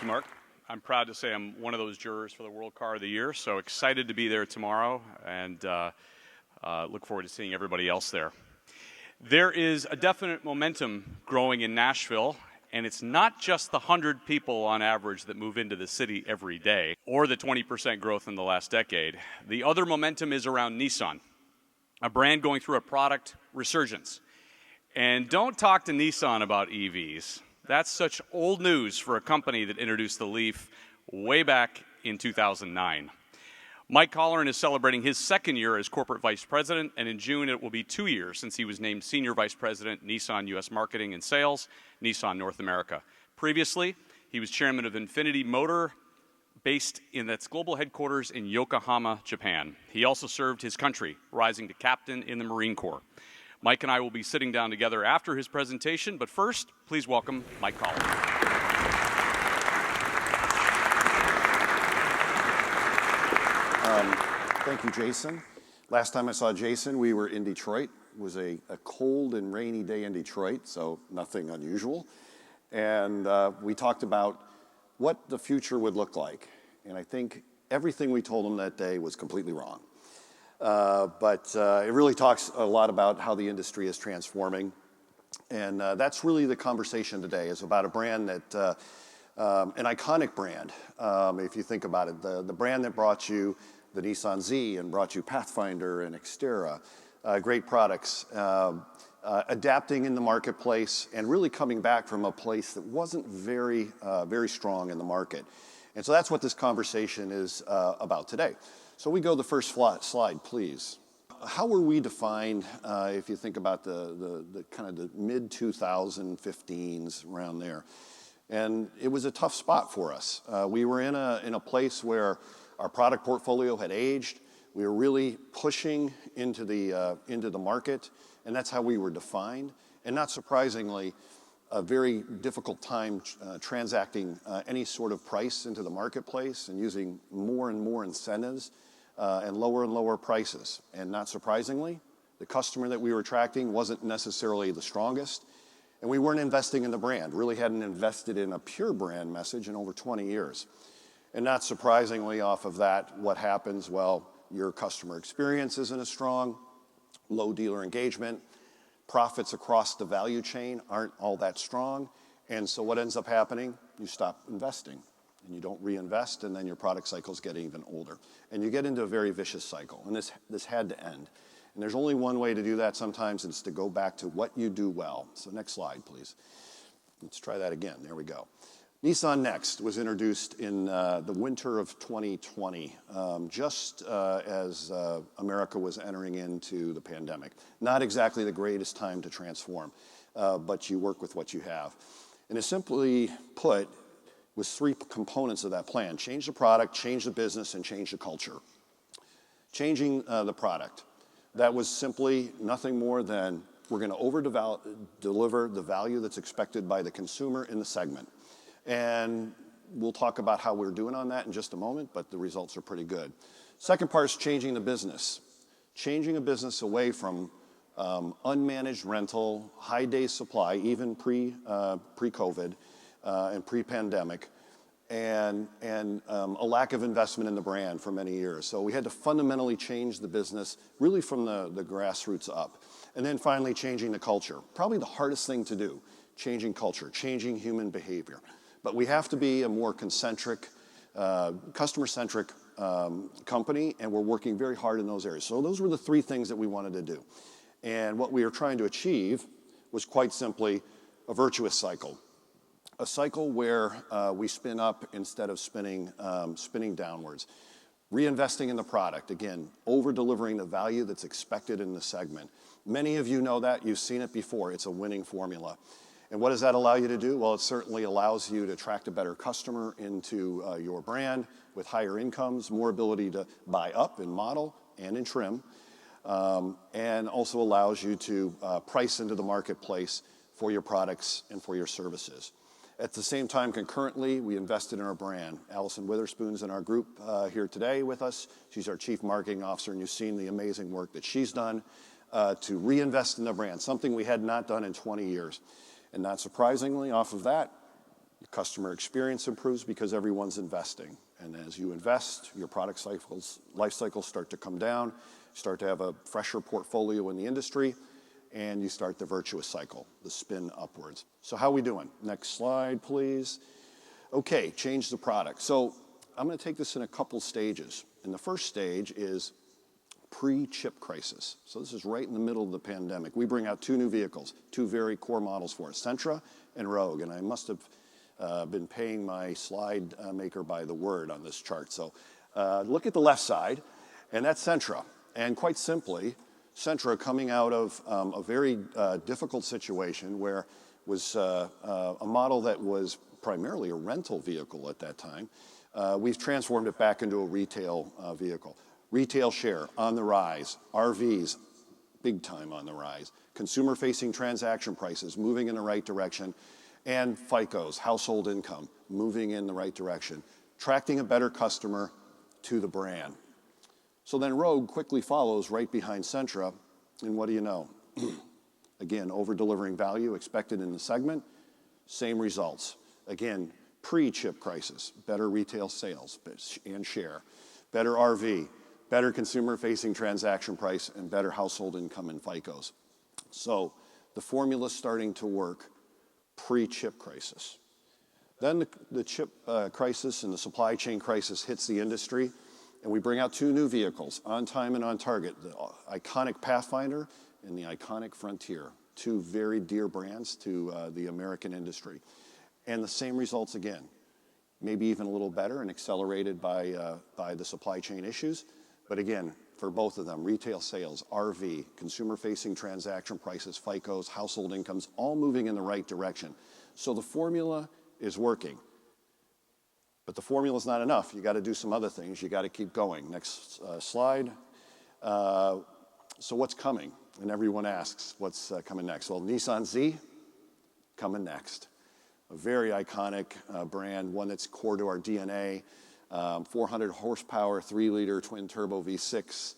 you, Mark. I'm proud to say I'm one of those jurors for the World Car of the Year, so excited to be there tomorrow and look forward to seeing everybody else there. There is a definite momentum growing in Nashville, and it's not just the 100 people on average that move into the city every day, or the 20% growth in the last decade. The other momentum is around Nissan, a brand going through a product resurgence. And don't talk to Nissan about EVs. That's such old news for a company that introduced the Leaf way back in 2009. Mike Colleran is celebrating his second year as corporate vice president, and in June it will be 2 years since he was named senior vice president, Nissan U.S. Marketing and Sales, Nissan North America. Previously, he was chairman of Infinity Motor, based in its global headquarters in Yokohama, Japan. He also served his country, rising to captain in the Marine Corps. Mike and I will be sitting down together after his presentation, but first, please welcome Mike Colleran. Thank you, Jason. Last time I saw Jason, we were in Detroit. It was a cold and rainy day in Detroit, so nothing unusual. And we talked about what the future would look like. And I think everything we told him that day was completely wrong. But it really talks a lot about how the industry is transforming. And that's really the conversation today, is about a brand that, an iconic brand, if you think about it, the brand that brought you the Nissan Z and brought you Pathfinder and Xterra, great products, adapting in the marketplace and really coming back from a place that wasn't very strong in the market. And so that's what this conversation is about today. So we go to the first slide, please. How were we defined, if you think about the kind of the mid-2015s, around there? And it was a tough spot for us. We were in a place where our product portfolio had aged. We were really pushing into the market, and that's how we were defined. And not surprisingly, a very difficult time transacting any sort of price into the marketplace and using more and more incentives and lower prices. And not surprisingly, the customer that we were attracting wasn't necessarily the strongest, and we weren't investing in the brand, really hadn't invested in a pure brand message in over 20 years. And not surprisingly, off of that, what happens? Well, your customer experience isn't as strong, low dealer engagement, profits across the value chain aren't all that strong, and so what ends up happening? You stop investing, and you don't reinvest, and then your product cycles get even older. And you get into a very vicious cycle, and this had to end. And there's only one way to do that sometimes, and it's to go back to what you do well. So next slide, please. Let's try that again. There we go. Nissan Next was introduced in the winter of 2020, just as America was entering into the pandemic. Not exactly the greatest time to transform, but you work with what you have. And it simply put was three components of that plan: change the product, change the business, and change the culture. Changing the product. That was simply nothing more than we're going to over-deliver the value that's expected by the consumer in the segment. And we'll talk about how we're doing on that in just a moment, but the results are pretty good. Second part is changing the business. Changing a business away from unmanaged rental, high day supply, even pre-COVID and pre-pandemic, and a lack of investment in the brand for many years. So we had to fundamentally change the business, really from the grassroots up. And then finally, changing the culture. Probably the hardest thing to do, changing culture, changing human behavior. But we have to be a more concentric, customer-centric company, and we're working very hard in those areas. So those were the three things that we wanted to do. And what we were trying to achieve was quite simply a virtuous cycle. A cycle where we spin up instead of spinning downwards. Reinvesting in the product, again, over-delivering the value that's expected in the segment. Many of you know that. You've seen it before. It's a winning formula. And what does that allow you to do? Well, it certainly allows you to attract a better customer into your brand with higher incomes, more ability to buy up in model and in trim, and also allows you to price into the marketplace for your products and for your services. At the same time, concurrently, we invested in our brand. Allison Witherspoon's in our group here today with us. She's our Chief Marketing Officer, and you've seen the amazing work that she's done to reinvest in the brand, something we had not done in 20 years. And not surprisingly, off of that, Customer experience improves because everyone's investing. And as you invest, your product life cycles start to come down, start to have a fresher portfolio in the industry, and you start the virtuous cycle, the spin upwards. So how are we doing? Next slide, please. Okay, change the product. So I'm going to take this in a couple stages. And the first stage is pre-chip crisis. So this is right in the middle of the pandemic. We bring out two new vehicles, two very core models for us, Sentra and Rogue. And I must have been paying my slide maker by the word on this chart. So look at the left side, and that's Sentra. And quite simply, Sentra coming out of a very difficult situation where it was a model that was primarily a rental vehicle at that time. We've transformed it back into a retail vehicle. Retail share on the rise, RVs big time on the rise, consumer-facing transaction prices moving in the right direction, and FICOs, household income, moving in the right direction, attracting a better customer to the brand. So then Rogue quickly follows right behind Sentra, and what do you know? Again, over-delivering value expected in the segment, same results. Again, pre-chip crisis, better retail sales and share, better RV, better consumer-facing transaction price, and better household income and FICOs. So the formula's starting to work pre-chip crisis. Then the chip crisis and the supply chain crisis hits the industry, and we bring out two new vehicles, on time and on target, the iconic Pathfinder and the iconic Frontier, two very dear brands to the American industry. And the same results again, maybe even a little better and accelerated by the supply chain issues. But again, for both of them, retail sales, RV, consumer-facing transaction prices, FICOs, household incomes, all moving in the right direction. So the formula is working. But the formula is not enough. You got to do some other things. You got to keep going. Next slide. So what's coming? And everyone asks, what's coming next? Well, Nissan Z, coming next. A very iconic brand, one that's core to our DNA. 400 horsepower, 3-liter twin-turbo V6.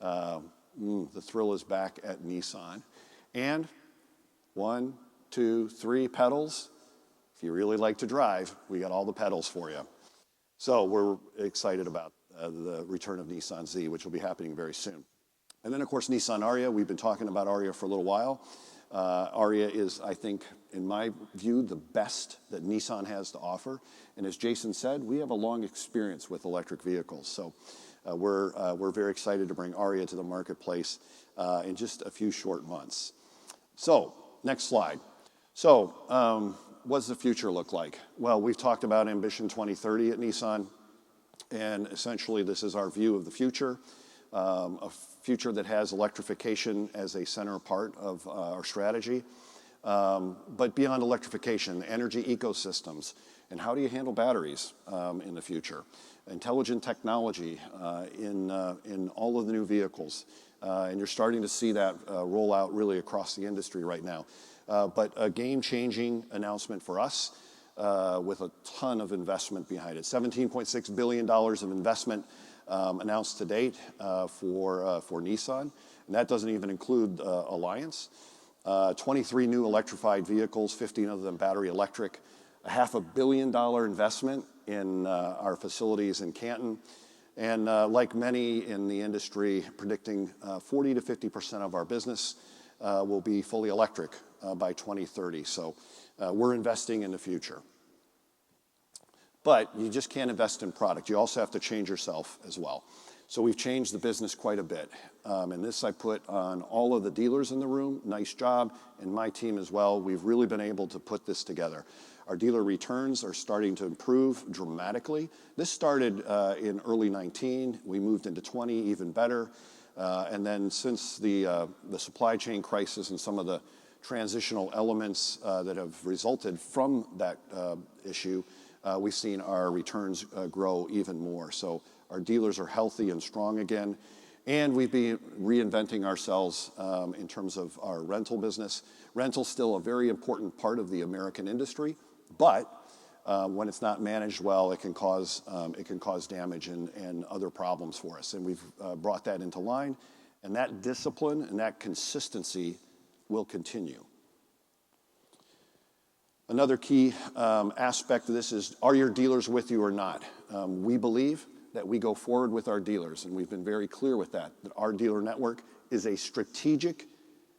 The thrill is back at Nissan. And 1, 2, 3 pedals. If you really like to drive, we got all the pedals for you. So we're excited about the return of Nissan Z, which will be happening very soon. And then, of course, Nissan Ariya. We've been talking about Ariya for a little while. Ariya is, I think, in my view, the best that Nissan has to offer. And as Jason said, we have a long experience with electric vehicles. So we're very excited to bring Ariya to the marketplace in just a few short months. So next slide. So what does the future look like? Well, we've talked about Ambition 2030 at Nissan. And essentially, this is our view of the future. A future that has electrification as a center part of our strategy. But beyond electrification, energy ecosystems, and how do you handle batteries in the future? Intelligent technology in all of the new vehicles. And you're starting to see that roll out really across the industry right now. But a game-changing announcement for us with a ton of investment behind it. $17.6 billion of investment announced to date for Nissan. And that doesn't even include Alliance. 23 new electrified vehicles, 15 of them battery electric. A $500 million investment in our facilities in Canton. And like many in the industry, predicting 40 to 50% of our business will be fully electric by 2030. So we're investing in the future. But you just can't invest in product. You also have to change yourself as well. So we've changed the business quite a bit. And this I put on all of the dealers in the room. Nice job. And my team as well. We've really been able to put this together. Our dealer returns are starting to improve dramatically. This started in early 19. We moved into 20, even better. And then since the supply chain crisis and some of the transitional elements that have resulted from that issue, we've seen our returns grow even more. So our dealers are healthy and strong again. And we've been reinventing ourselves in terms of our rental business. Rental's still a very important part of the American industry, but when it's not managed well, it can cause damage and other problems for us. And we've brought that into line. And that discipline and that consistency will continue. Another key aspect of this is, are your dealers with you or not? We believe that we go forward with our dealers, and we've been very clear with that our dealer network is a strategic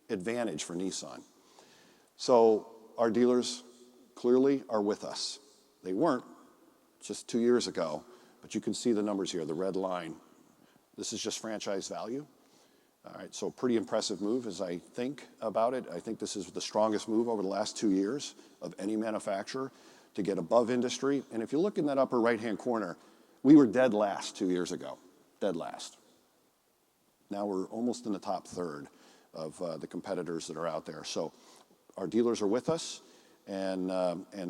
advantage for Nissan. So our dealers clearly are with us. They weren't just 2 years ago, but you can see the numbers here, the red line. This is just franchise value. All right, so pretty impressive move as I think about it. I think this is the strongest move over the last 2 years of any manufacturer to get above industry. And if you look in that upper right-hand corner, we were dead last 2 years ago, dead last. Now we're almost in the top third of the competitors that are out there. So our dealers are with us, and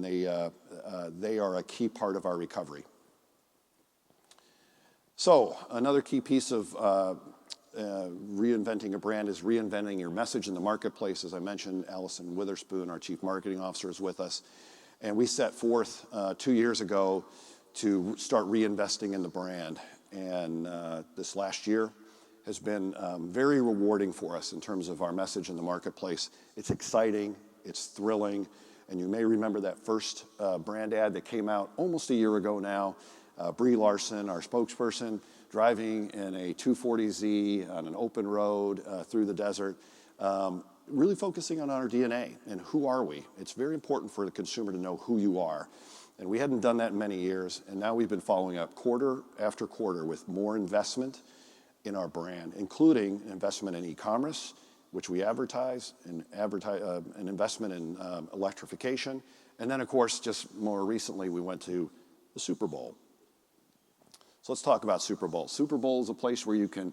they are a key part of our recovery. So another key piece of reinventing a brand is reinventing your message in the marketplace. As I mentioned, Allison Witherspoon, our Chief Marketing Officer, is with us. And we set forth 2 years ago to start reinvesting in the brand. And this last year has been very rewarding for us in terms of our message in the marketplace. It's exciting, it's thrilling, and you may remember that first brand ad that came out almost a year ago now. Brie Larson, our spokesperson, driving in a 240Z on an open road through the desert, really focusing on our DNA and who are we. It's very important for the consumer to know who you are. And we hadn't done that in many years, and now we've been following up quarter after quarter with more investment in our brand, including investment in e-commerce, which we advertise, and an investment in electrification. And then, of course, just more recently, we went to the Super Bowl. So let's talk about Super Bowl. Super Bowl is a place where you can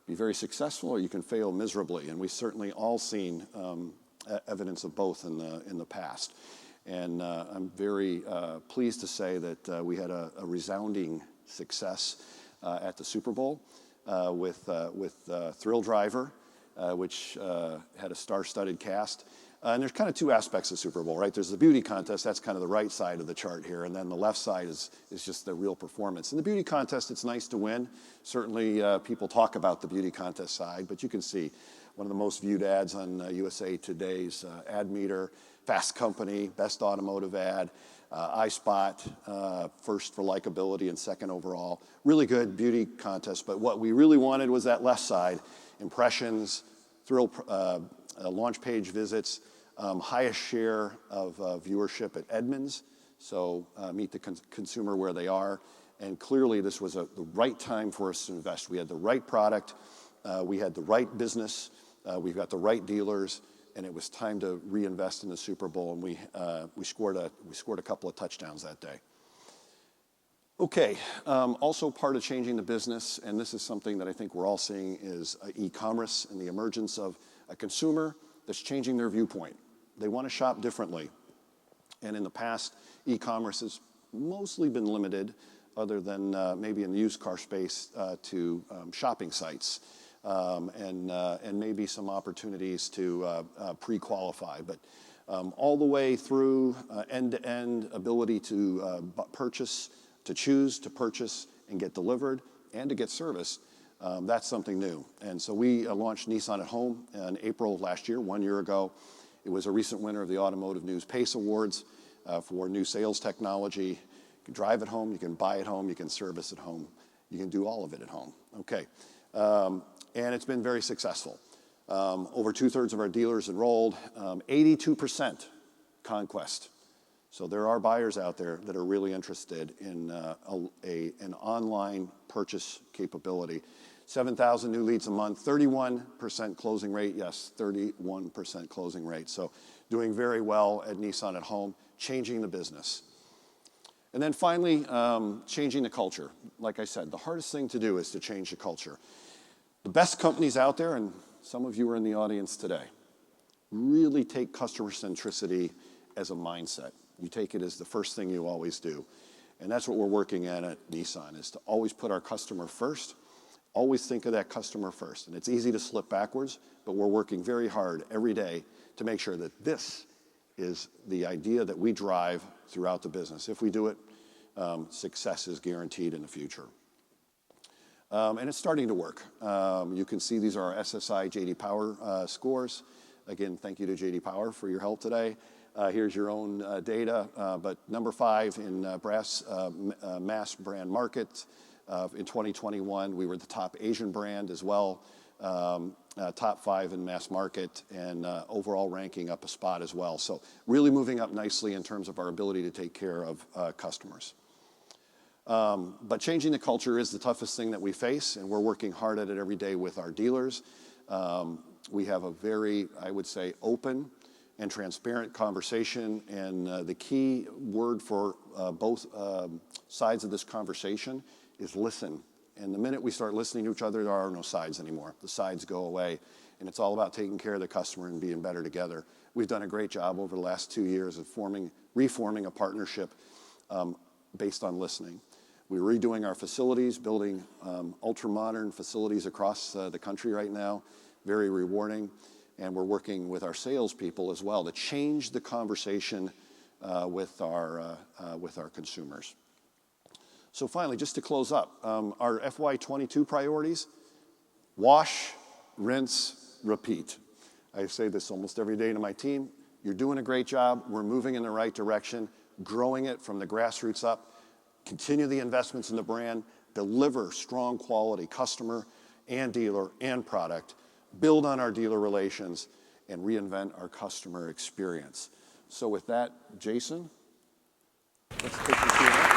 be very successful or you can fail miserably, and we've certainly all seen evidence of both in the past. And I'm very pleased to say that we had a resounding success at the Super Bowl with Thrill Driver, which had a star-studded cast. And there's kind of two aspects of Super Bowl, right? There's the beauty contest, that's kind of the right side of the chart here, and then the left side is just the real performance. In the beauty contest, it's nice to win. Certainly, people talk about the beauty contest side, but you can see one of the most viewed ads on USA Today's ad meter, Fast Company, best automotive ad, iSpot, first for likability and second overall. Really good beauty contest, but what we really wanted was that left side, impressions, thrill, launch page visits, highest share of viewership at Edmunds, so meet the consumer where they are. And clearly this was the right time for us to invest. We had the right product, we had the right business, we've got the right dealers, and it was time to reinvest in the Super Bowl, and we scored a couple of touchdowns that day. Okay, also part of changing the business, and this is something that I think we're all seeing, is e-commerce and the emergence of a consumer that's changing their viewpoint. They want to shop differently. And in the past, e-commerce has mostly been limited, other than maybe in the used car space, to shopping sites and maybe some opportunities to pre-qualify. But all the way through end-to-end ability to purchase, to choose, to purchase, and get delivered, and to get service, that's something new. And so we launched Nissan at Home in April of last year, 1 year ago. It was a recent winner of the Automotive News PACE Awards for new sales technology. You can drive at home, you can buy at home, you can service at home, you can do all of it at home. Okay, and it's been very successful. Over 2/3 of our dealers enrolled, 82% conquest. So there are buyers out there that are really interested in an online purchase capability. 7,000 new leads a month, 31% closing rate. Yes, 31% closing rate. So doing very well at Nissan at Home, changing the business. And then finally, changing the culture. Like I said, the hardest thing to do is to change the culture. The best companies out there, and some of you are in the audience today, really take customer centricity as a mindset. You take it as the first thing you always do. And that's what we're working at Nissan, is to always put our customer first, always think of that customer first. And it's easy to slip backwards, but we're working very hard every day to make sure that this is the idea that we drive throughout the business. If we do it, success is guaranteed in the future. And it's starting to work. You can see these are our SSI J.D. Power scores. Again, thank you to J.D. Power for your help today. Here's your own data, but number 5 in mass brand market. In 2021, we were the top Asian brand as well, top 5 in mass market, and overall ranking up a spot as well. So really moving up nicely in terms of our ability to take care of customers. But changing the culture is the toughest thing that we face, and we're working hard at it every day with our dealers. We have a very, I would say, open and transparent conversation, and the key word for both sides of this conversation is listen. And the minute we start listening to each other, there are no sides anymore. The sides go away, and it's all about taking care of the customer and being better together. We've done a great job over the last 2 years of reforming a partnership based on listening. We're redoing our facilities, building ultra-modern facilities across the country right now, very rewarding. And we're working with our salespeople as well to change the conversation with our consumers. So finally, just to close up, our FY22 priorities: wash, rinse, repeat. I say this almost every day to my team. You're doing a great job. We're moving in the right direction, growing it from the grassroots up. Continue the investments in the brand, deliver strong quality customer and dealer and product, build on our dealer relations, and reinvent our customer experience. So with that, Jason, let's take the Q&A.